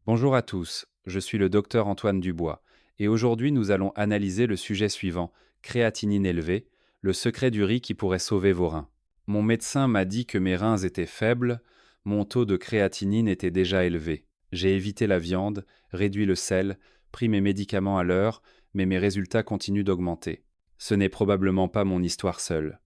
Bonjour à tous, je suis le docteur Antoine Dubois et aujourd'hui nous allons analyser le sujet suivant, créatinine élevée, le secret du riz qui pourrait sauver vos reins. Mon médecin m'a dit que mes reins étaient faibles, mon taux de créatinine était déjà élevé. J'ai évité la viande, réduit le sel, pris mes médicaments à l'heure, mais mes résultats continuent d'augmenter. Ce n'est probablement pas mon histoire seule.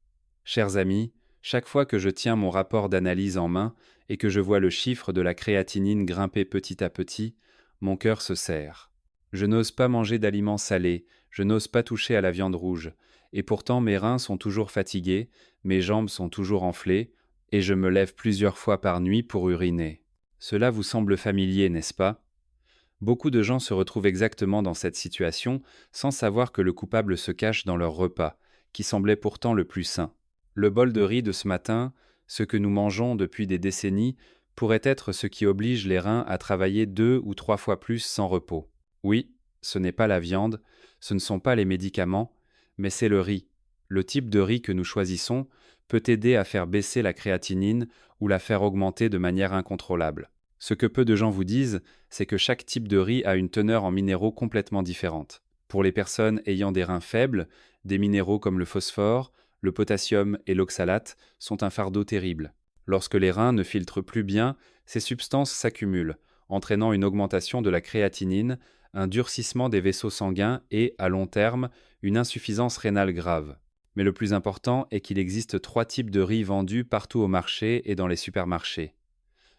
Chers amis, chaque fois que je tiens mon rapport d'analyse en main et que je vois le chiffre de la créatinine grimper petit à petit, mon cœur se serre. Je n'ose pas manger d'aliments salés, je n'ose pas toucher à la viande rouge, et pourtant mes reins sont toujours fatigués, mes jambes sont toujours enflées, et je me lève plusieurs fois par nuit pour uriner. Cela vous semble familier, n'est-ce pas? Beaucoup de gens se retrouvent exactement dans cette situation sans savoir que le coupable se cache dans leur repas, qui semblait pourtant le plus sain. Le bol de riz de ce matin, ce que nous mangeons depuis des décennies, pourrait être ce qui oblige les reins à travailler 2 ou 3 fois plus sans repos. Oui, ce n'est pas la viande, ce ne sont pas les médicaments, mais c'est le riz. Le type de riz que nous choisissons peut aider à faire baisser la créatinine ou la faire augmenter de manière incontrôlable. Ce que peu de gens vous disent, c'est que chaque type de riz a une teneur en minéraux complètement différente. Pour les personnes ayant des reins faibles, des minéraux comme le phosphore, le potassium et l'oxalate sont un fardeau terrible. Lorsque les reins ne filtrent plus bien, ces substances s'accumulent, entraînant une augmentation de la créatinine, un durcissement des vaisseaux sanguins et, à long terme, une insuffisance rénale grave. Mais le plus important est qu'il existe 3 types de riz vendus partout au marché et dans les supermarchés.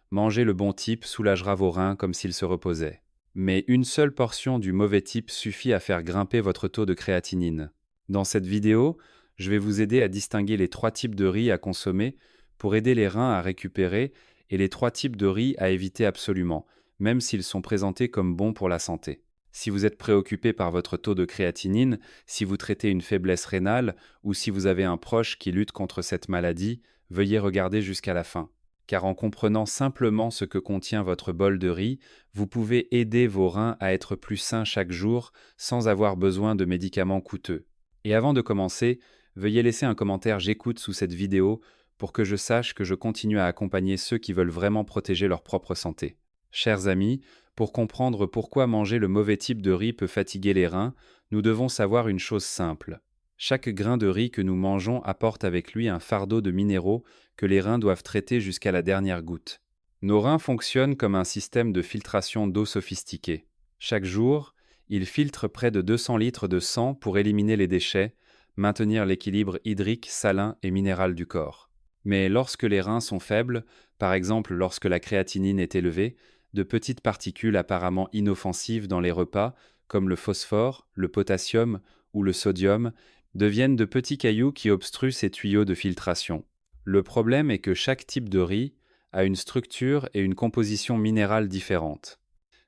Manger le bon type soulagera vos reins comme s'ils se reposaient. Mais une seule portion du mauvais type suffit à faire grimper votre taux de créatinine. Dans cette vidéo, je vais vous aider à distinguer les 3 types de riz à consommer pour aider les reins à récupérer et les 3 types de riz à éviter absolument, même s'ils sont présentés comme bons pour la santé. Si vous êtes préoccupé par votre taux de créatinine, si vous traitez une faiblesse rénale ou si vous avez un proche qui lutte contre cette maladie, veuillez regarder jusqu'à la fin. Car en comprenant simplement ce que contient votre bol de riz, vous pouvez aider vos reins à être plus sains chaque jour sans avoir besoin de médicaments coûteux. Et avant de commencer, veuillez laisser un commentaire «J'écoute» sous cette vidéo pour que je sache que je continue à accompagner ceux qui veulent vraiment protéger leur propre santé. Chers amis, pour comprendre pourquoi manger le mauvais type de riz peut fatiguer les reins, nous devons savoir une chose simple. Chaque grain de riz que nous mangeons apporte avec lui un fardeau de minéraux que les reins doivent traiter jusqu'à la dernière goutte. Nos reins fonctionnent comme un système de filtration d'eau sophistiqué. Chaque jour, ils filtrent près de 200 litres de sang pour éliminer les déchets, maintenir l'équilibre hydrique, salin et minéral du corps. Mais lorsque les reins sont faibles, par exemple lorsque la créatinine est élevée, de petites particules apparemment inoffensives dans les repas, comme le phosphore, le potassium ou le sodium, deviennent de petits cailloux qui obstruent ces tuyaux de filtration. Le problème est que chaque type de riz a une structure et une composition minérale différentes.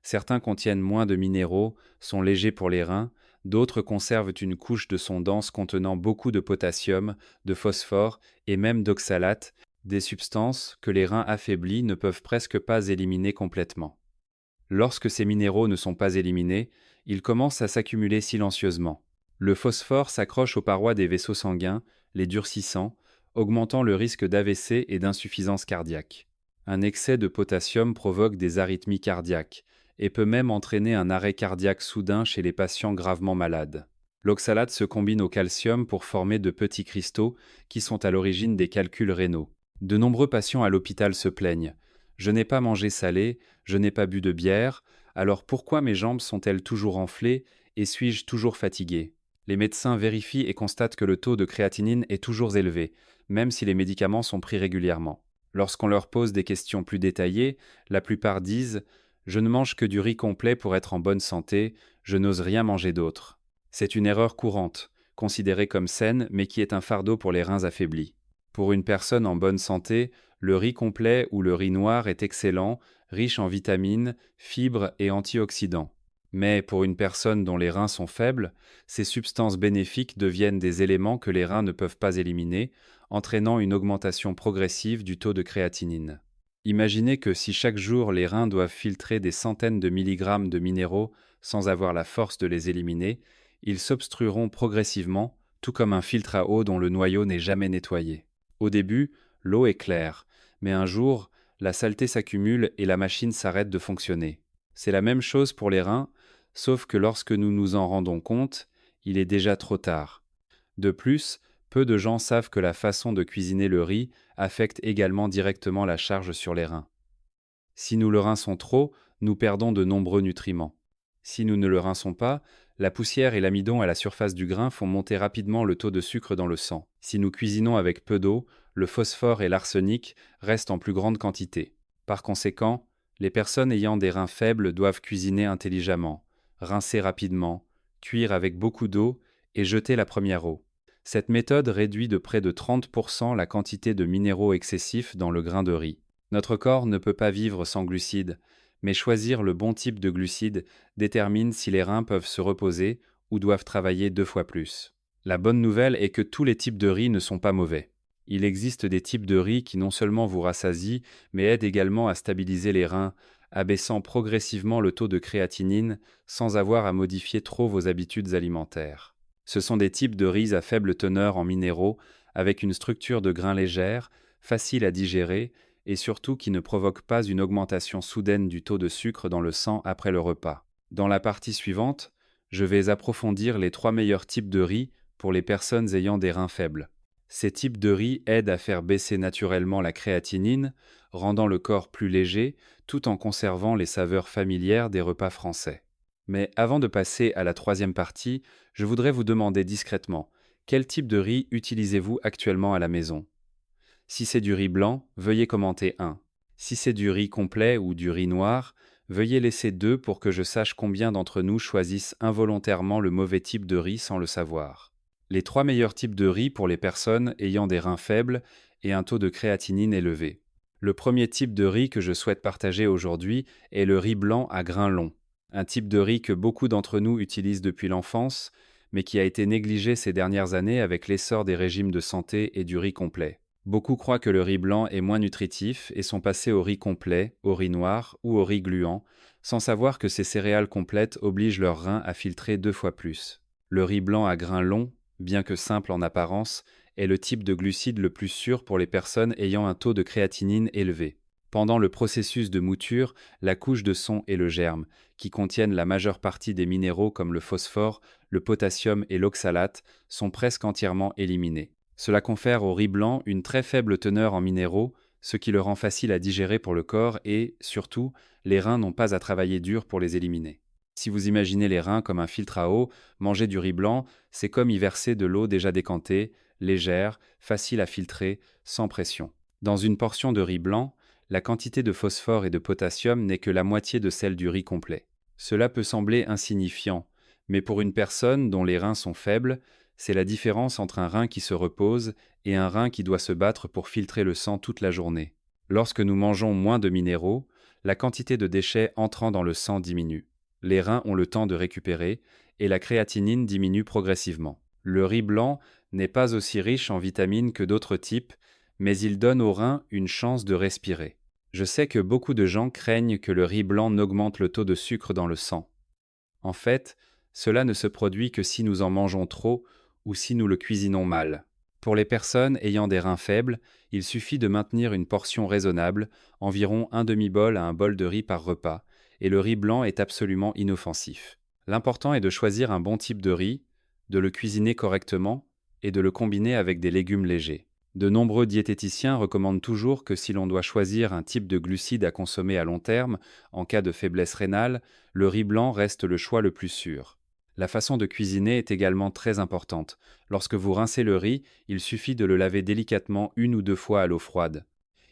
Certains contiennent moins de minéraux, sont légers pour les reins, d'autres conservent une couche de son dense contenant beaucoup de potassium, de phosphore et même d'oxalate, des substances que les reins affaiblis ne peuvent presque pas éliminer complètement. Lorsque ces minéraux ne sont pas éliminés, ils commencent à s'accumuler silencieusement. Le phosphore s'accroche aux parois des vaisseaux sanguins, les durcissant, augmentant le risque d'AVC et d'insuffisance cardiaque. Un excès de potassium provoque des arythmies cardiaques et peut même entraîner un arrêt cardiaque soudain chez les patients gravement malades. L'oxalate se combine au calcium pour former de petits cristaux qui sont à l'origine des calculs rénaux. De nombreux patients à l'hôpital se plaignent. Je n'ai pas mangé salé, je n'ai pas bu de bière, alors pourquoi mes jambes sont-elles toujours enflées et suis-je toujours fatigué? Les médecins vérifient et constatent que le taux de créatinine est toujours élevé, même si les médicaments sont pris régulièrement. Lorsqu'on leur pose des questions plus détaillées, la plupart disent « Je ne mange que du riz complet pour être en bonne santé, je n'ose rien manger d'autre ». C'est une erreur courante, considérée comme saine mais qui est un fardeau pour les reins affaiblis. Pour une personne en bonne santé, le riz complet ou le riz noir est excellent, riche en vitamines, fibres et antioxydants. Mais pour une personne dont les reins sont faibles, ces substances bénéfiques deviennent des éléments que les reins ne peuvent pas éliminer, entraînant une augmentation progressive du taux de créatinine. Imaginez que si chaque jour les reins doivent filtrer des centaines de milligrammes de minéraux sans avoir la force de les éliminer, ils s'obstrueront progressivement, tout comme un filtre à eau dont le noyau n'est jamais nettoyé. Au début, l'eau est claire, mais un jour, la saleté s'accumule et la machine s'arrête de fonctionner. C'est la même chose pour les reins, sauf que lorsque nous nous en rendons compte, il est déjà trop tard. De plus, peu de gens savent que la façon de cuisiner le riz affecte également directement la charge sur les reins. Si nous le rinçons trop, nous perdons de nombreux nutriments. Si nous ne le rinçons pas, la poussière et l'amidon à la surface du grain font monter rapidement le taux de sucre dans le sang. Si nous cuisinons avec peu d'eau, le phosphore et l'arsenic restent en plus grande quantité. Par conséquent, les personnes ayant des reins faibles doivent cuisiner intelligemment, rincer rapidement, cuire avec beaucoup d'eau et jeter la première eau. Cette méthode réduit de près de 30% la quantité de minéraux excessifs dans le grain de riz. Notre corps ne peut pas vivre sans glucides, mais choisir le bon type de glucides détermine si les reins peuvent se reposer ou doivent travailler 2 fois plus. La bonne nouvelle est que tous les types de riz ne sont pas mauvais. Il existe des types de riz qui non seulement vous rassasient, mais aident également à stabiliser les reins, abaissant progressivement le taux de créatinine sans avoir à modifier trop vos habitudes alimentaires. Ce sont des types de riz à faible teneur en minéraux, avec une structure de grains légère, facile à digérer, et surtout qui ne provoquent pas une augmentation soudaine du taux de sucre dans le sang après le repas. Dans la partie suivante, je vais approfondir les 3 meilleurs types de riz pour les personnes ayant des reins faibles. Ces types de riz aident à faire baisser naturellement la créatinine, rendant le corps plus léger, tout en conservant les saveurs familières des repas français. Mais avant de passer à la 3e partie, je voudrais vous demander discrètement, quel type de riz utilisez-vous actuellement à la maison ? Si c'est du riz blanc, veuillez commenter 1. Si c'est du riz complet ou du riz noir, veuillez laisser 2 pour que je sache combien d'entre nous choisissent involontairement le mauvais type de riz sans le savoir. Les 3 meilleurs types de riz pour les personnes ayant des reins faibles et un taux de créatinine élevé. Le premier type de riz que je souhaite partager aujourd'hui est le riz blanc à grains longs. Un type de riz que beaucoup d'entre nous utilisent depuis l'enfance, mais qui a été négligé ces dernières années avec l'essor des régimes de santé et du riz complet. Beaucoup croient que le riz blanc est moins nutritif et sont passés au riz complet, au riz noir ou au riz gluant, sans savoir que ces céréales complètes obligent leurs reins à filtrer 2 fois plus. Le riz blanc à grains longs, bien que simple en apparence, est le type de glucide le plus sûr pour les personnes ayant un taux de créatinine élevé. Pendant le processus de mouture, la couche de son et le germe, qui contiennent la majeure partie des minéraux comme le phosphore, le potassium et l'oxalate, sont presque entièrement éliminés. Cela confère au riz blanc une très faible teneur en minéraux, ce qui le rend facile à digérer pour le corps et, surtout, les reins n'ont pas à travailler dur pour les éliminer. Si vous imaginez les reins comme un filtre à eau, manger du riz blanc, c'est comme y verser de l'eau déjà décantée, légère, facile à filtrer, sans pression. Dans une portion de riz blanc, la quantité de phosphore et de potassium n'est que la moitié de celle du riz complet. Cela peut sembler insignifiant, mais pour une personne dont les reins sont faibles, c'est la différence entre un rein qui se repose et un rein qui doit se battre pour filtrer le sang toute la journée. Lorsque nous mangeons moins de minéraux, la quantité de déchets entrant dans le sang diminue. Les reins ont le temps de récupérer et la créatinine diminue progressivement. Le riz blanc n'est pas aussi riche en vitamines que d'autres types, mais il donne aux reins une chance de respirer. Je sais que beaucoup de gens craignent que le riz blanc n'augmente le taux de sucre dans le sang. En fait, cela ne se produit que si nous en mangeons trop ou si nous le cuisinons mal. Pour les personnes ayant des reins faibles, il suffit de maintenir une portion raisonnable, environ un demi-bol à un bol de riz par repas, et le riz blanc est absolument inoffensif. L'important est de choisir un bon type de riz, de le cuisiner correctement et de le combiner avec des légumes légers. De nombreux diététiciens recommandent toujours que si l'on doit choisir un type de glucides à consommer à long terme, en cas de faiblesse rénale, le riz blanc reste le choix le plus sûr. La façon de cuisiner est également très importante. Lorsque vous rincez le riz, il suffit de le laver délicatement 1 ou 2 fois à l'eau froide.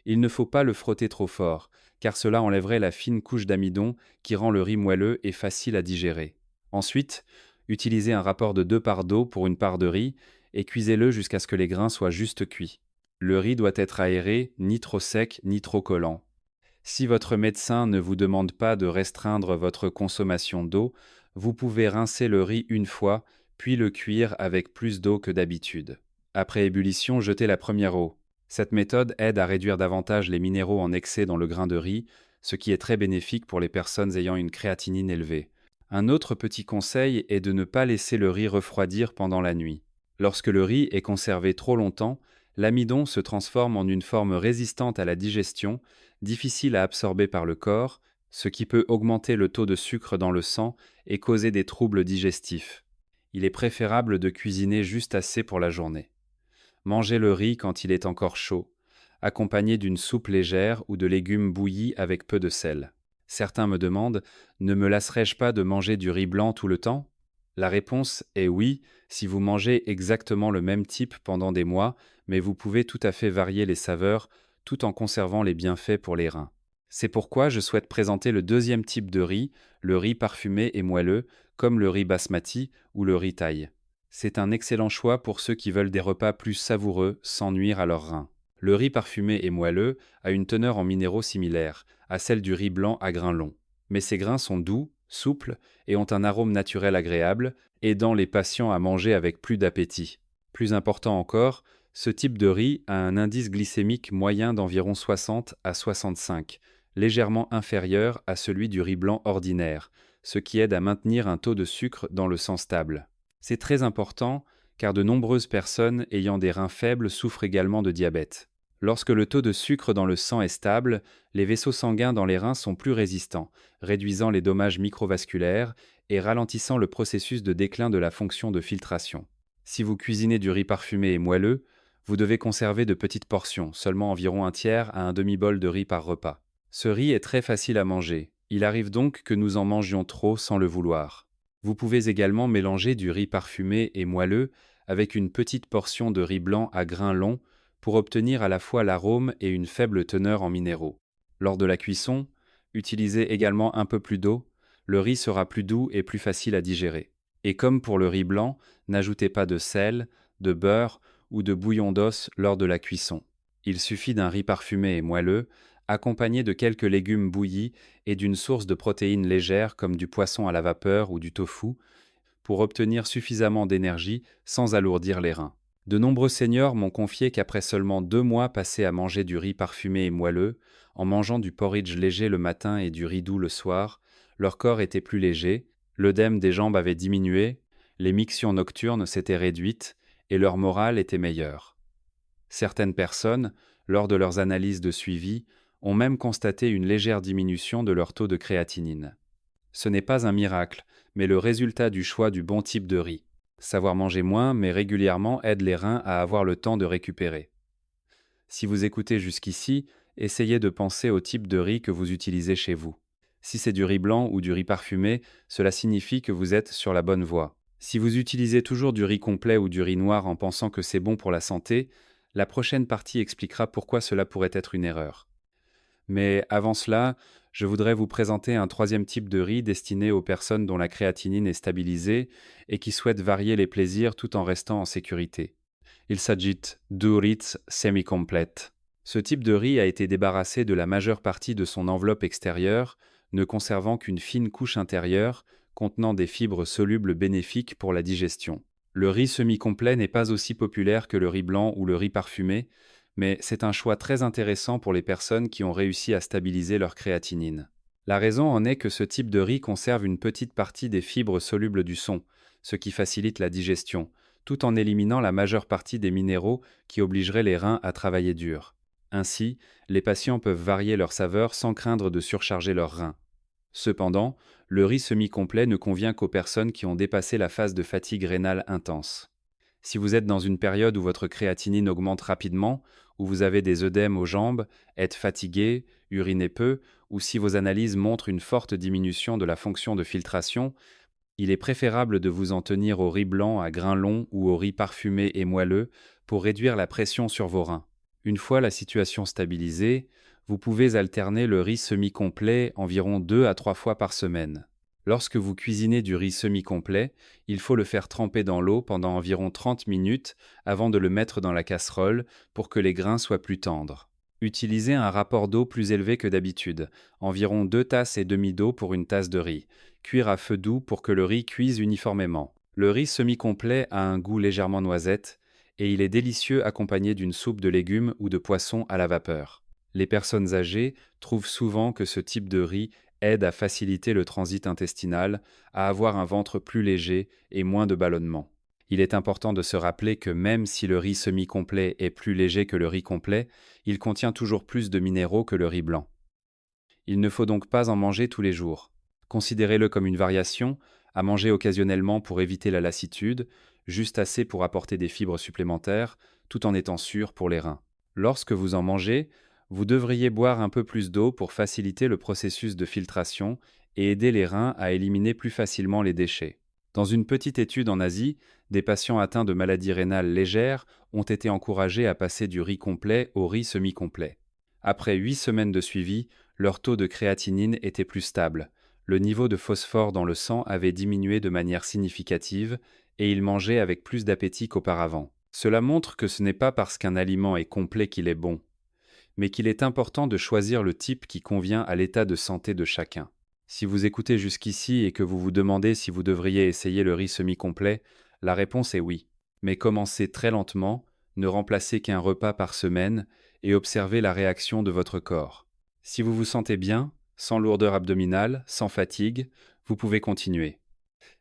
Il ne faut pas le frotter trop fort, car cela enlèverait la fine couche d'amidon qui rend le riz moelleux et facile à digérer. Ensuite, utilisez un rapport de 2 parts d'eau pour une part de riz et cuisez-le jusqu'à ce que les grains soient juste cuits. Le riz doit être aéré, ni trop sec, ni trop collant. Si votre médecin ne vous demande pas de restreindre votre consommation d'eau, vous pouvez rincer le riz 1 fois, puis le cuire avec plus d'eau que d'habitude. Après ébullition, jetez la première eau. Cette méthode aide à réduire davantage les minéraux en excès dans le grain de riz, ce qui est très bénéfique pour les personnes ayant une créatinine élevée. Un autre petit conseil est de ne pas laisser le riz refroidir pendant la nuit. Lorsque le riz est conservé trop longtemps, l'amidon se transforme en une forme résistante à la digestion, difficile à absorber par le corps, ce qui peut augmenter le taux de sucre dans le sang et causer des troubles digestifs. Il est préférable de cuisiner juste assez pour la journée. Mangez le riz quand il est encore chaud, accompagné d'une soupe légère ou de légumes bouillis avec peu de sel. Certains me demandent: ne me lasserai-je pas de manger du riz blanc tout le temps? La réponse est oui, si vous mangez exactement le même type pendant des mois, mais vous pouvez tout à fait varier les saveurs tout en conservant les bienfaits pour les reins. C'est pourquoi je souhaite présenter le deuxième type de riz, le riz parfumé et moelleux, comme le riz basmati ou le riz thaï. C'est un excellent choix pour ceux qui veulent des repas plus savoureux sans nuire à leurs reins. Le riz parfumé et moelleux a une teneur en minéraux similaire à celle du riz blanc à grains longs. Mais ces grains sont doux, souples et ont un arôme naturel agréable, aidant les patients à manger avec plus d'appétit. Plus important encore, ce type de riz a un indice glycémique moyen d'environ 60 à 65, légèrement inférieur à celui du riz blanc ordinaire, ce qui aide à maintenir un taux de sucre dans le sang stable. C'est très important car de nombreuses personnes ayant des reins faibles souffrent également de diabète. Lorsque le taux de sucre dans le sang est stable, les vaisseaux sanguins dans les reins sont plus résistants, réduisant les dommages microvasculaires et ralentissant le processus de déclin de la fonction de filtration. Si vous cuisinez du riz parfumé et moelleux, vous devez conserver de petites portions, seulement environ un tiers à un demi-bol de riz par repas. Ce riz est très facile à manger. Il arrive donc que nous en mangions trop sans le vouloir. Vous pouvez également mélanger du riz parfumé et moelleux avec une petite portion de riz blanc à grains longs pour obtenir à la fois l'arôme et une faible teneur en minéraux. Lors de la cuisson, utilisez également un peu plus d'eau, le riz sera plus doux et plus facile à digérer. Et comme pour le riz blanc, n'ajoutez pas de sel, de beurre ou de bouillon d'os lors de la cuisson. Il suffit d'un riz parfumé et moelleux, accompagné de quelques légumes bouillis et d'une source de protéines légères comme du poisson à la vapeur ou du tofu, pour obtenir suffisamment d'énergie sans alourdir les reins. De nombreux seniors m'ont confié qu'après seulement 2 mois passés à manger du riz parfumé et moelleux, en mangeant du porridge léger le matin et du riz doux le soir, leur corps était plus léger, l'œdème des jambes avait diminué, les mictions nocturnes s'étaient réduites et leur morale était meilleure. Certaines personnes, lors de leurs analyses de suivi, ont même constaté une légère diminution de leur taux de créatinine. Ce n'est pas un miracle, mais le résultat du choix du bon type de riz. Savoir manger moins, mais régulièrement, aide les reins à avoir le temps de récupérer. Si vous écoutez jusqu'ici, essayez de penser au type de riz que vous utilisez chez vous. Si c'est du riz blanc ou du riz parfumé, cela signifie que vous êtes sur la bonne voie. Si vous utilisez toujours du riz complet ou du riz noir en pensant que c'est bon pour la santé, la prochaine partie expliquera pourquoi cela pourrait être une erreur. Mais avant cela, je voudrais vous présenter un troisième type de riz destiné aux personnes dont la créatinine est stabilisée et qui souhaitent varier les plaisirs tout en restant en sécurité. Il s'agit du riz semi-complète. Ce type de riz a été débarrassé de la majeure partie de son enveloppe extérieure, ne conservant qu'une fine couche intérieure contenant des fibres solubles bénéfiques pour la digestion. Le riz semi-complet n'est pas aussi populaire que le riz blanc ou le riz parfumé, mais c'est un choix très intéressant pour les personnes qui ont réussi à stabiliser leur créatinine. La raison en est que ce type de riz conserve une petite partie des fibres solubles du son, ce qui facilite la digestion, tout en éliminant la majeure partie des minéraux qui obligeraient les reins à travailler dur. Ainsi, les patients peuvent varier leur saveur sans craindre de surcharger leurs reins. Cependant, le riz semi-complet ne convient qu'aux personnes qui ont dépassé la phase de fatigue rénale intense. Si vous êtes dans une période où votre créatinine augmente rapidement, où vous avez des œdèmes aux jambes, êtes fatigué, urinez peu, ou si vos analyses montrent une forte diminution de la fonction de filtration, il est préférable de vous en tenir au riz blanc à grains longs ou au riz parfumé et moelleux pour réduire la pression sur vos reins. Une fois la situation stabilisée, vous pouvez alterner le riz semi-complet environ 2 à 3 fois par semaine. Lorsque vous cuisinez du riz semi-complet, il faut le faire tremper dans l'eau pendant environ 30 minutes avant de le mettre dans la casserole pour que les grains soient plus tendres. Utilisez un rapport d'eau plus élevé que d'habitude, environ 2 tasses et demie d'eau pour une tasse de riz. Cuire à feu doux pour que le riz cuise uniformément. Le riz semi-complet a un goût légèrement noisette et il est délicieux accompagné d'une soupe de légumes ou de poisson à la vapeur. Les personnes âgées trouvent souvent que ce type de riz aide à faciliter le transit intestinal, à avoir un ventre plus léger et moins de ballonnement. Il est important de se rappeler que même si le riz semi-complet est plus léger que le riz complet, il contient toujours plus de minéraux que le riz blanc. Il ne faut donc pas en manger tous les jours. Considérez-le comme une variation, à manger occasionnellement pour éviter la lassitude, juste assez pour apporter des fibres supplémentaires, tout en étant sûr pour les reins. Lorsque vous en mangez, vous devriez boire un peu plus d'eau pour faciliter le processus de filtration et aider les reins à éliminer plus facilement les déchets. Dans une petite étude en Asie, des patients atteints de maladies rénales légères ont été encouragés à passer du riz complet au riz semi-complet. Après 8 semaines de suivi, leur taux de créatinine était plus stable. Le niveau de phosphore dans le sang avait diminué de manière significative et ils mangeaient avec plus d'appétit qu'auparavant. Cela montre que ce n'est pas parce qu'un aliment est complet qu'il est bon, mais qu'il est important de choisir le type qui convient à l'état de santé de chacun. Si vous écoutez jusqu'ici et que vous vous demandez si vous devriez essayer le riz semi-complet, la réponse est oui. Mais commencez très lentement, ne remplacez qu'un repas par semaine et observez la réaction de votre corps. Si vous vous sentez bien, sans lourdeur abdominale, sans fatigue, vous pouvez continuer.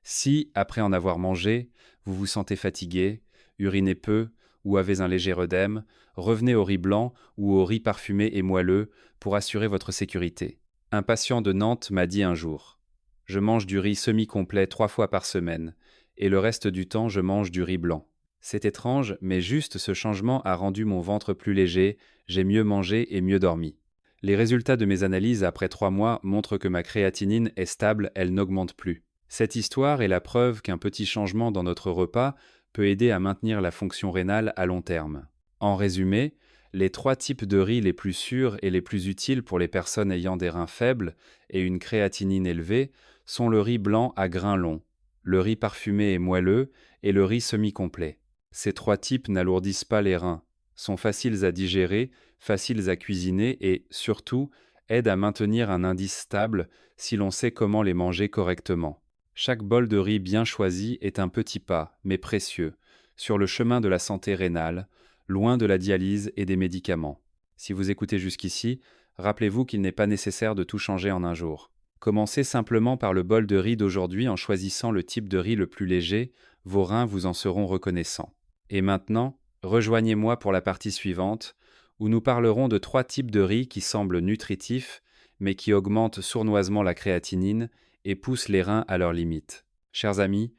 Si, après en avoir mangé, vous vous sentez fatigué, urinez peu ou avez un léger œdème, revenez au riz blanc ou au riz parfumé et moelleux pour assurer votre sécurité. Un patient de Nantes m'a dit un jour : « Je mange du riz semi-complet 3 fois par semaine, et le reste du temps je mange du riz blanc. C'est étrange, mais juste ce changement a rendu mon ventre plus léger, j'ai mieux mangé et mieux dormi. Les résultats de mes analyses après 3 mois montrent que ma créatinine est stable, elle n'augmente plus. Cette histoire est la preuve qu'un petit changement dans notre repas peut aider à maintenir la fonction rénale à long terme. En résumé, les 3 types de riz les plus sûrs et les plus utiles pour les personnes ayant des reins faibles et une créatinine élevée sont le riz blanc à grains longs, le riz parfumé et moelleux et le riz semi-complet. Ces 3 types n'alourdissent pas les reins, sont faciles à digérer, faciles à cuisiner et, surtout, aident à maintenir un indice stable si l'on sait comment les manger correctement. Chaque bol de riz bien choisi est un petit pas, mais précieux, sur le chemin de la santé rénale, loin de la dialyse et des médicaments. Si vous écoutez jusqu'ici, rappelez-vous qu'il n'est pas nécessaire de tout changer en un jour. Commencez simplement par le bol de riz d'aujourd'hui en choisissant le type de riz le plus léger, vos reins vous en seront reconnaissants. Et maintenant, rejoignez-moi pour la partie suivante, où nous parlerons de 3 types de riz qui semblent nutritifs, mais qui augmentent sournoisement la créatinine et poussent les reins à leurs limites. Chers amis,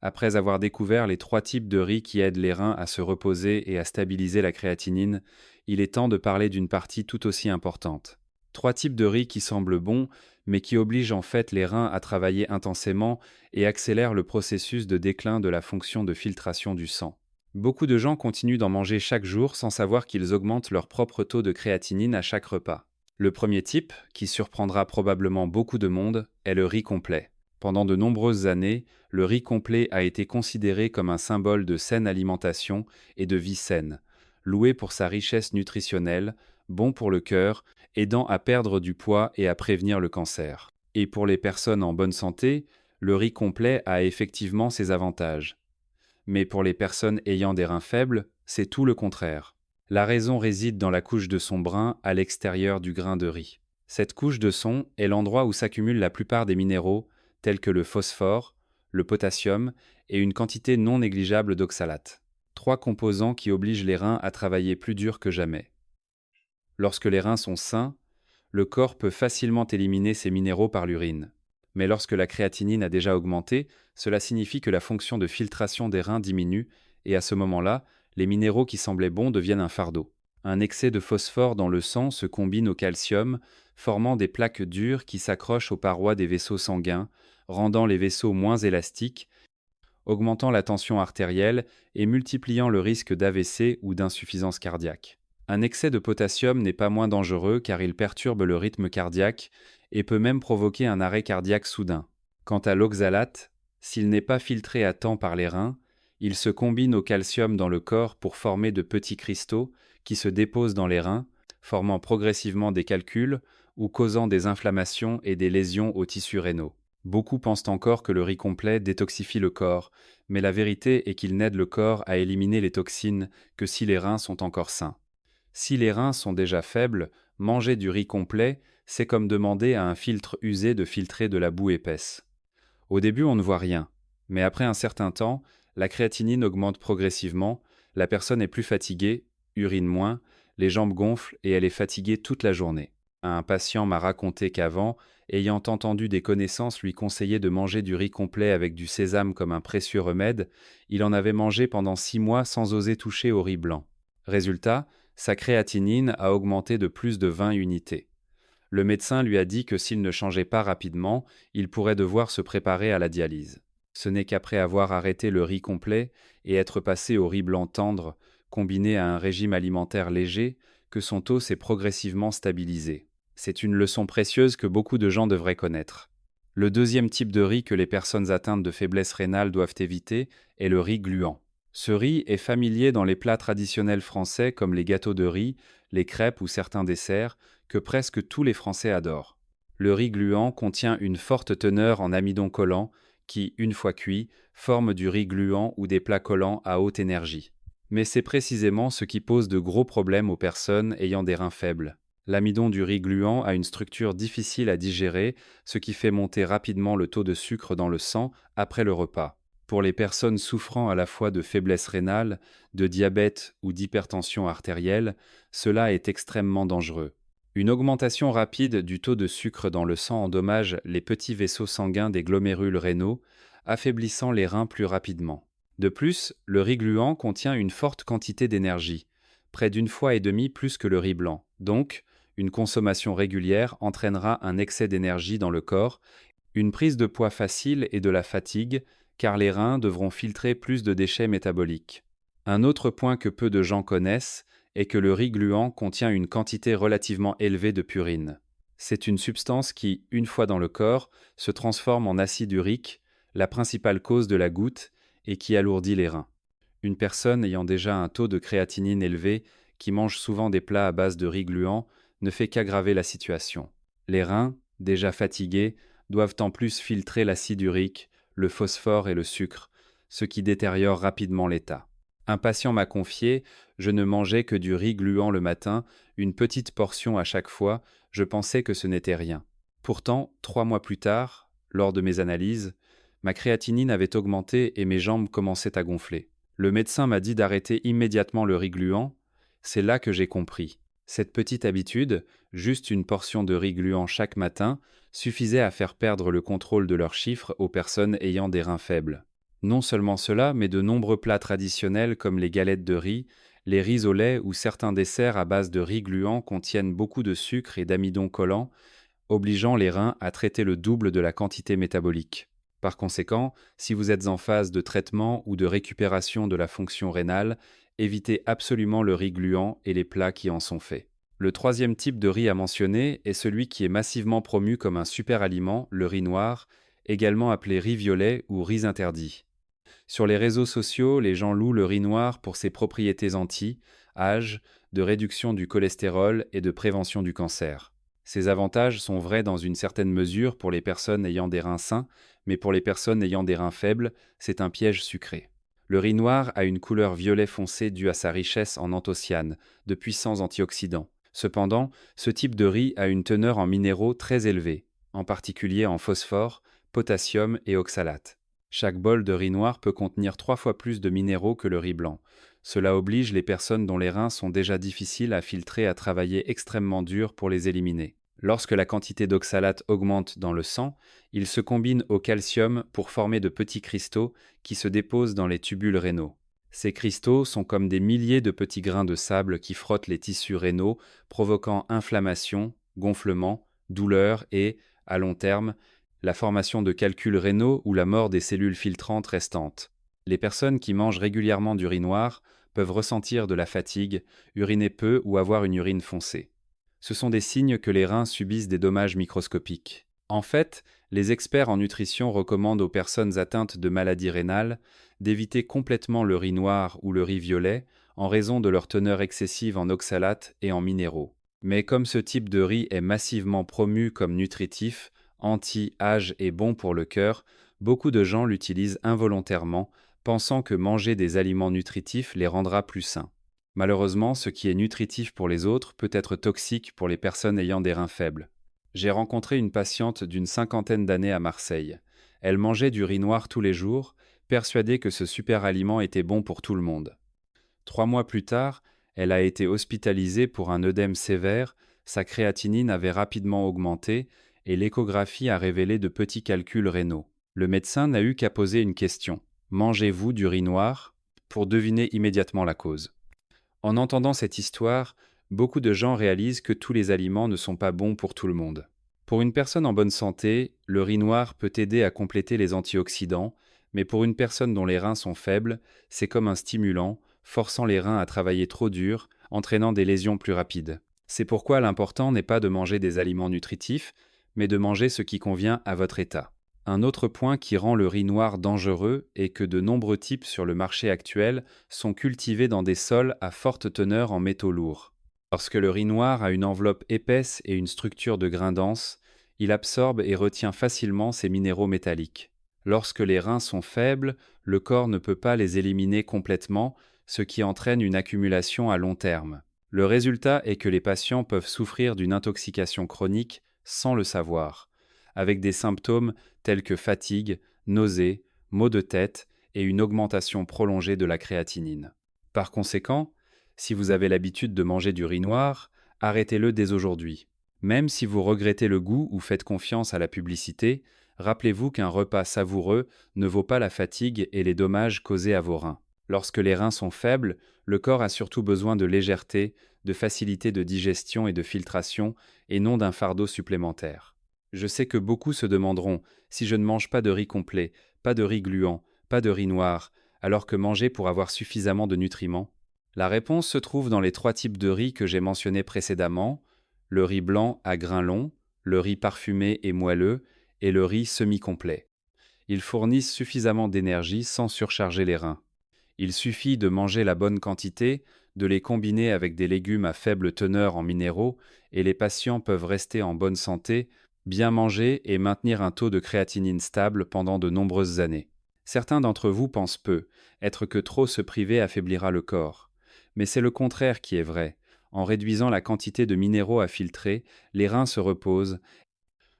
après avoir découvert les 3 types de riz qui aident les reins à se reposer et à stabiliser la créatinine, il est temps de parler d'une partie tout aussi importante. 3 types de riz qui semblent bons, mais qui obligent en fait les reins à travailler intensément et accélèrent le processus de déclin de la fonction de filtration du sang. Beaucoup de gens continuent d'en manger chaque jour sans savoir qu'ils augmentent leur propre taux de créatinine à chaque repas. Le premier type, qui surprendra probablement beaucoup de monde, est le riz complet. Pendant de nombreuses années, le riz complet a été considéré comme un symbole de saine alimentation et de vie saine, loué pour sa richesse nutritionnelle, bon pour le cœur, aidant à perdre du poids et à prévenir le cancer. Et pour les personnes en bonne santé, le riz complet a effectivement ses avantages. Mais pour les personnes ayant des reins faibles, c'est tout le contraire. La raison réside dans la couche de son brin à l'extérieur du grain de riz. Cette couche de son est l'endroit où s'accumulent la plupart des minéraux, tels que le phosphore, le potassium et une quantité non négligeable d'oxalate. 3 composants qui obligent les reins à travailler plus dur que jamais. Lorsque les reins sont sains, le corps peut facilement éliminer ces minéraux par l'urine. Mais lorsque la créatinine a déjà augmenté, cela signifie que la fonction de filtration des reins diminue et à ce moment-là, les minéraux qui semblaient bons deviennent un fardeau. Un excès de phosphore dans le sang se combine au calcium, formant des plaques dures qui s'accrochent aux parois des vaisseaux sanguins, rendant les vaisseaux moins élastiques, augmentant la tension artérielle et multipliant le risque d'AVC ou d'insuffisance cardiaque. Un excès de potassium n'est pas moins dangereux car il perturbe le rythme cardiaque et peut même provoquer un arrêt cardiaque soudain. Quant à l'oxalate, s'il n'est pas filtré à temps par les reins, il se combine au calcium dans le corps pour former de petits cristaux qui se déposent dans les reins, formant progressivement des calculs ou causant des inflammations et des lésions aux tissus rénaux. Beaucoup pensent encore que le riz complet détoxifie le corps, mais la vérité est qu'il n'aide le corps à éliminer les toxines que si les reins sont encore sains. Si les reins sont déjà faibles, manger du riz complet, c'est comme demander à un filtre usé de filtrer de la boue épaisse. Au début, on ne voit rien, mais après un certain temps, la créatinine augmente progressivement, la personne est plus fatiguée, urine moins, les jambes gonflent et elle est fatiguée toute la journée. Un patient m'a raconté qu'avant, ayant entendu des connaissances lui conseiller de manger du riz complet avec du sésame comme un précieux remède, il en avait mangé pendant 6 mois sans oser toucher au riz blanc. Résultat, sa créatinine a augmenté de plus de 20 unités. Le médecin lui a dit que s'il ne changeait pas rapidement, il pourrait devoir se préparer à la dialyse. Ce n'est qu'après avoir arrêté le riz complet et être passé au riz blanc tendre, combiné à un régime alimentaire léger, que son taux s'est progressivement stabilisé. C'est une leçon précieuse que beaucoup de gens devraient connaître. Le deuxième type de riz que les personnes atteintes de faiblesse rénale doivent éviter est le riz gluant. Ce riz est familier dans les plats traditionnels français comme les gâteaux de riz, les crêpes ou certains desserts, que presque tous les Français adorent. Le riz gluant contient une forte teneur en amidon collant qui, une fois cuit, forme du riz gluant ou des plats collants à haute énergie. Mais c'est précisément ce qui pose de gros problèmes aux personnes ayant des reins faibles. L'amidon du riz gluant a une structure difficile à digérer, ce qui fait monter rapidement le taux de sucre dans le sang après le repas. Pour les personnes souffrant à la fois de faiblesse rénale, de diabète ou d'hypertension artérielle, cela est extrêmement dangereux. Une augmentation rapide du taux de sucre dans le sang endommage les petits vaisseaux sanguins des glomérules rénaux, affaiblissant les reins plus rapidement. De plus, le riz gluant contient une forte quantité d'énergie, près d'une fois et demie plus que le riz blanc. Donc, une consommation régulière entraînera un excès d'énergie dans le corps, une prise de poids facile et de la fatigue, car les reins devront filtrer plus de déchets métaboliques. Un autre point que peu de gens connaissent est que le riz gluant contient une quantité relativement élevée de purine. C'est une substance qui, une fois dans le corps, se transforme en acide urique, la principale cause de la goutte, et qui alourdit les reins. Une personne ayant déjà un taux de créatinine élevé, qui mange souvent des plats à base de riz gluant, ne fait qu'aggraver la situation. Les reins, déjà fatigués, doivent en plus filtrer l'acide urique, le phosphore et le sucre, ce qui détériore rapidement l'état. Un patient m'a confié: je ne mangeais que du riz gluant le matin, une petite portion à chaque fois, je pensais que ce n'était rien. Pourtant, 3 mois plus tard, lors de mes analyses, ma créatinine avait augmenté et mes jambes commençaient à gonfler. Le médecin m'a dit d'arrêter immédiatement le riz gluant. C'est là que j'ai compris. Cette petite habitude, juste une portion de riz gluant chaque matin, suffisait à faire perdre le contrôle de leurs chiffres aux personnes ayant des reins faibles. Non seulement cela, mais de nombreux plats traditionnels comme les galettes de riz, les riz au lait ou certains desserts à base de riz gluant contiennent beaucoup de sucre et d'amidon collant, obligeant les reins à traiter le double de la quantité métabolique. Par conséquent, si vous êtes en phase de traitement ou de récupération de la fonction rénale, évitez absolument le riz gluant et les plats qui en sont faits. Le troisième type de riz à mentionner est celui qui est massivement promu comme un super aliment, le riz noir, également appelé riz violet ou riz interdit. Sur les réseaux sociaux, les gens louent le riz noir pour ses propriétés anti-âge, de réduction du cholestérol et de prévention du cancer. Ces avantages sont vrais dans une certaine mesure pour les personnes ayant des reins sains, mais pour les personnes ayant des reins faibles, c'est un piège sucré. Le riz noir a une couleur violet foncé due à sa richesse en anthocyanes, de puissants antioxydants. Cependant, ce type de riz a une teneur en minéraux très élevée, en particulier en phosphore, potassium et oxalate. Chaque bol de riz noir peut contenir 3 fois plus de minéraux que le riz blanc. Cela oblige les personnes dont les reins sont déjà difficiles à filtrer à travailler extrêmement dur pour les éliminer. Lorsque la quantité d'oxalate augmente dans le sang, il se combine au calcium pour former de petits cristaux qui se déposent dans les tubules rénaux. Ces cristaux sont comme des milliers de petits grains de sable qui frottent les tissus rénaux, provoquant inflammation, gonflement, douleur et, à long terme, la formation de calculs rénaux ou la mort des cellules filtrantes restantes. Les personnes qui mangent régulièrement du riz noir peuvent ressentir de la fatigue, uriner peu ou avoir une urine foncée. Ce sont des signes que les reins subissent des dommages microscopiques. En fait, les experts en nutrition recommandent aux personnes atteintes de maladies rénales d'éviter complètement le riz noir ou le riz violet en raison de leur teneur excessive en oxalate et en minéraux. Mais comme ce type de riz est massivement promu comme nutritif, anti-âge et bon pour le cœur, beaucoup de gens l'utilisent involontairement, pensant que manger des aliments nutritifs les rendra plus sains. Malheureusement, ce qui est nutritif pour les autres peut être toxique pour les personnes ayant des reins faibles. J'ai rencontré une patiente d'une 50aine d'années à Marseille. Elle mangeait du riz noir tous les jours, persuadée que ce super aliment était bon pour tout le monde. 3 mois plus tard, elle a été hospitalisée pour un œdème sévère, Sa créatinine avait rapidement augmenté et l'échographie a révélé de petits calculs rénaux. Le médecin n'a eu qu'à poser une question. Mangez-vous du riz noir? Pour deviner immédiatement la cause. En entendant cette histoire, beaucoup de gens réalisent que tous les aliments ne sont pas bons pour tout le monde. Pour une personne en bonne santé, le riz noir peut aider à compléter les antioxydants, mais pour une personne dont les reins sont faibles, c'est comme un stimulant, forçant les reins à travailler trop dur, entraînant des lésions plus rapides. C'est pourquoi l'important n'est pas de manger des aliments nutritifs, mais de manger ce qui convient à votre état. Un autre point qui rend le riz noir dangereux est que de nombreux types sur le marché actuel sont cultivés dans des sols à forte teneur en métaux lourds. Lorsque le riz noir a une enveloppe épaisse et une structure de grains denses, il absorbe et retient facilement ces minéraux métalliques. Lorsque les reins sont faibles, le corps ne peut pas les éliminer complètement, ce qui entraîne une accumulation à long terme. Le résultat est que les patients peuvent souffrir d'une intoxication chronique sans le savoir, avec des symptômes tels que fatigue, nausées, maux de tête et une augmentation prolongée de la créatinine. Par conséquent, si vous avez l'habitude de manger du riz noir, arrêtez-le dès aujourd'hui. Même si vous regrettez le goût ou faites confiance à la publicité, rappelez-vous qu'un repas savoureux ne vaut pas la fatigue et les dommages causés à vos reins. Lorsque les reins sont faibles, le corps a surtout besoin de légèreté, de facilité de digestion et de filtration, et non d'un fardeau supplémentaire. Je sais que beaucoup se demanderont, si je ne mange pas de riz complet, pas de riz gluant, pas de riz noir, alors que manger pour avoir suffisamment de nutriments? La réponse se trouve dans les 3 types de riz que j'ai mentionnés précédemment, le riz blanc à grains longs, le riz parfumé et moelleux, et le riz semi-complet. Ils fournissent suffisamment d'énergie sans surcharger les reins. Il suffit de manger la bonne quantité, de les combiner avec des légumes à faible teneur en minéraux, et les patients peuvent rester en bonne santé, bien manger et maintenir un taux de créatinine stable pendant de nombreuses années. Certains d'entre vous pensent peu, être que trop se priver affaiblira le corps. Mais c'est le contraire qui est vrai. En réduisant la quantité de minéraux à filtrer, les reins se reposent,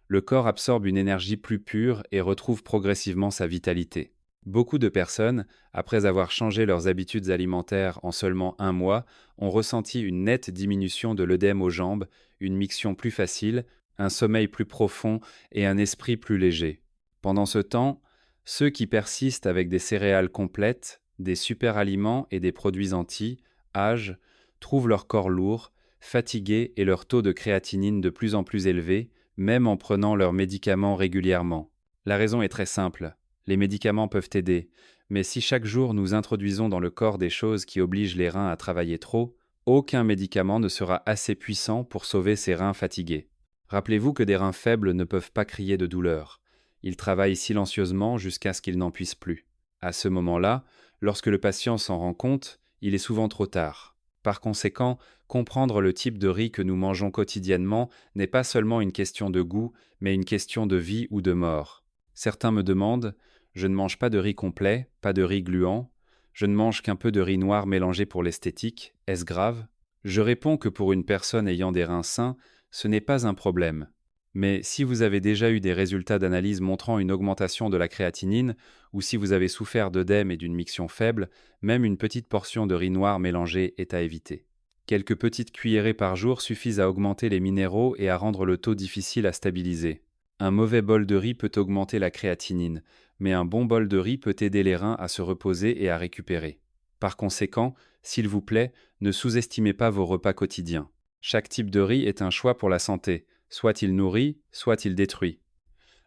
le corps absorbe une énergie plus pure et retrouve progressivement sa vitalité. Beaucoup de personnes, après avoir changé leurs habitudes alimentaires en seulement 1 mois, ont ressenti une nette diminution de l'œdème aux jambes, une miction plus facile, un sommeil plus profond et un esprit plus léger. Pendant ce temps, ceux qui persistent avec des céréales complètes, des super-aliments et des produits entiers, âgent, trouvent leur corps lourd, fatigué et leur taux de créatinine de plus en plus élevé, même en prenant leurs médicaments régulièrement. La raison est très simple. Les médicaments peuvent aider, mais si chaque jour nous introduisons dans le corps des choses qui obligent les reins à travailler trop, aucun médicament ne sera assez puissant pour sauver ces reins fatigués. Rappelez-vous que des reins faibles ne peuvent pas crier de douleur. Ils travaillent silencieusement jusqu'à ce qu'ils n'en puissent plus. À ce moment-là, lorsque le patient s'en rend compte, il est souvent trop tard. Par conséquent, comprendre le type de riz que nous mangeons quotidiennement n'est pas seulement une question de goût, mais une question de vie ou de mort. Certains me demandent « Je ne mange pas de riz complet, pas de riz gluant, je ne mange qu'un peu de riz noir mélangé pour l'esthétique, est-ce grave ?» Je réponds que pour une personne ayant des reins sains, ce n'est pas un problème. Mais si vous avez déjà eu des résultats d'analyse montrant une augmentation de la créatinine, ou si vous avez souffert d'œdème et d'une miction faible, même une petite portion de riz noir mélangé est à éviter. Quelques petites cuillerées par jour suffisent à augmenter les minéraux et à rendre le taux difficile à stabiliser. Un mauvais bol de riz peut augmenter la créatinine, mais un bon bol de riz peut aider les reins à se reposer et à récupérer. Par conséquent, s'il vous plaît, ne sous-estimez pas vos repas quotidiens. Chaque type de riz est un choix pour la santé. Soit il nourrit, soit il détruit.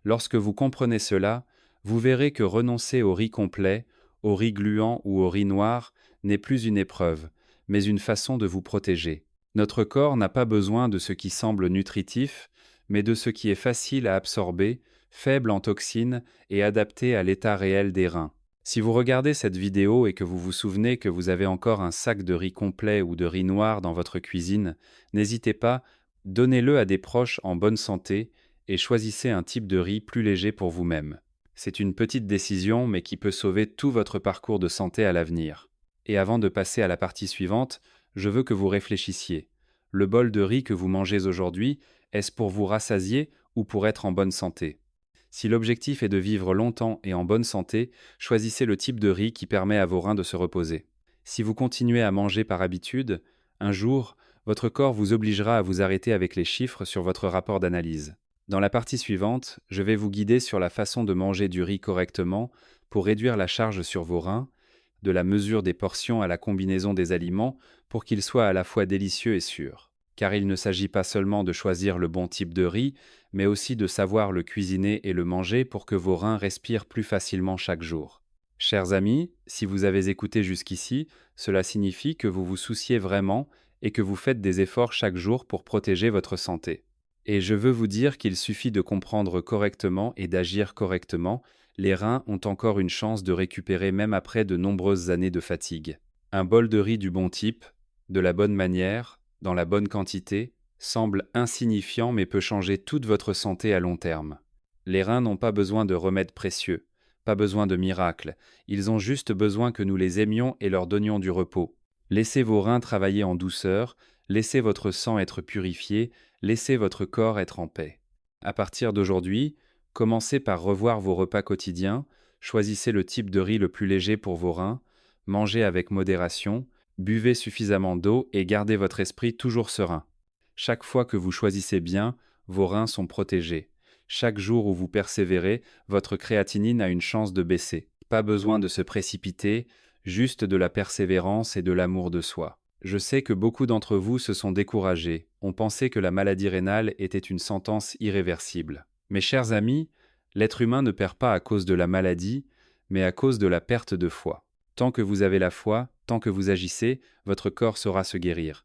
Lorsque vous comprenez cela, vous verrez que renoncer au riz complet, au riz gluant ou au riz noir n'est plus une épreuve, mais une façon de vous protéger. Notre corps n'a pas besoin de ce qui semble nutritif, mais de ce qui est facile à absorber, faible en toxines et adapté à l'état réel des reins. Si vous regardez cette vidéo et que vous vous souvenez que vous avez encore un sac de riz complet ou de riz noir dans votre cuisine, n'hésitez pas, donnez-le à des proches en bonne santé et choisissez un type de riz plus léger pour vous-même. C'est une petite décision, mais qui peut sauver tout votre parcours de santé à l'avenir. Et avant de passer à la partie suivante, je veux que vous réfléchissiez. Le bol de riz que vous mangez aujourd'hui, est-ce pour vous rassasier ou pour être en bonne santé? Si l'objectif est de vivre longtemps et en bonne santé, choisissez le type de riz qui permet à vos reins de se reposer. Si vous continuez à manger par habitude, un jour, Votre corps vous obligera à vous arrêter avec les chiffres sur votre rapport d'analyse. Dans la partie suivante, je vais vous guider sur la façon de manger du riz correctement pour réduire la charge sur vos reins, de la mesure des portions à la combinaison des aliments pour qu'ils soient à la fois délicieux et sûrs. Car il ne s'agit pas seulement de choisir le bon type de riz, mais aussi de savoir le cuisiner et le manger pour que vos reins respirent plus facilement chaque jour. Chers amis, si vous avez écouté jusqu'ici, cela signifie que vous vous souciez vraiment et que vous faites des efforts chaque jour pour protéger votre santé. Et je veux vous dire qu'il suffit de comprendre correctement et d'agir correctement, les reins ont encore une chance de récupérer même après de nombreuses années de fatigue. Un bol de riz du bon type, de la bonne manière, dans la bonne quantité, semble insignifiant mais peut changer toute votre santé à long terme. Les reins n'ont pas besoin de remèdes précieux, pas besoin de miracles, ils ont juste besoin que nous les aimions et leur donnions du repos. Laissez vos reins travailler en douceur, laissez votre sang être purifié, laissez votre corps être en paix. À partir d'aujourd'hui, commencez par revoir vos repas quotidiens, choisissez le type de riz le plus léger pour vos reins, mangez avec modération, buvez suffisamment d'eau et gardez votre esprit toujours serein. Chaque fois que vous choisissez bien, vos reins sont protégés. Chaque jour où vous persévérez, votre créatinine a une chance de baisser. Pas besoin de se précipiter, juste de la persévérance et de l'amour de soi. Je sais que beaucoup d'entre vous se sont découragés, ont pensé que la maladie rénale était une sentence irréversible. Mes chers amis, l'être humain ne perd pas à cause de la maladie, mais à cause de la perte de foi. Tant que vous avez la foi, tant que vous agissez, votre corps saura se guérir.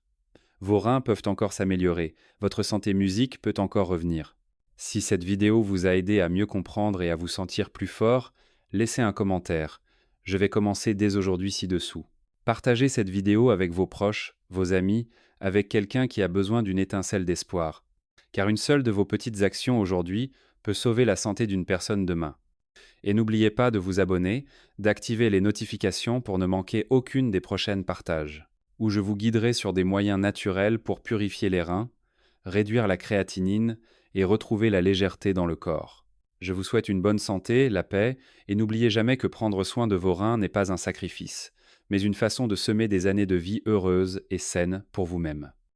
Vos reins peuvent encore s'améliorer, votre santé musique peut encore revenir. Si cette vidéo vous a aidé à mieux comprendre et à vous sentir plus fort, laissez un commentaire. Je vais commencer dès aujourd'hui ci-dessous. Partagez cette vidéo avec vos proches, vos amis, avec quelqu'un qui a besoin d'une étincelle d'espoir. Car une seule de vos petites actions aujourd'hui peut sauver la santé d'une personne demain. Et n'oubliez pas de vous abonner, d'activer les notifications pour ne manquer aucune des prochaines partages, où je vous guiderai sur des moyens naturels pour purifier les reins, réduire la créatinine et retrouver la légèreté dans le corps. Je vous souhaite une bonne santé, la paix, et n'oubliez jamais que prendre soin de vos reins n'est pas un sacrifice, mais une façon de semer des années de vie heureuses et saines pour vous-même.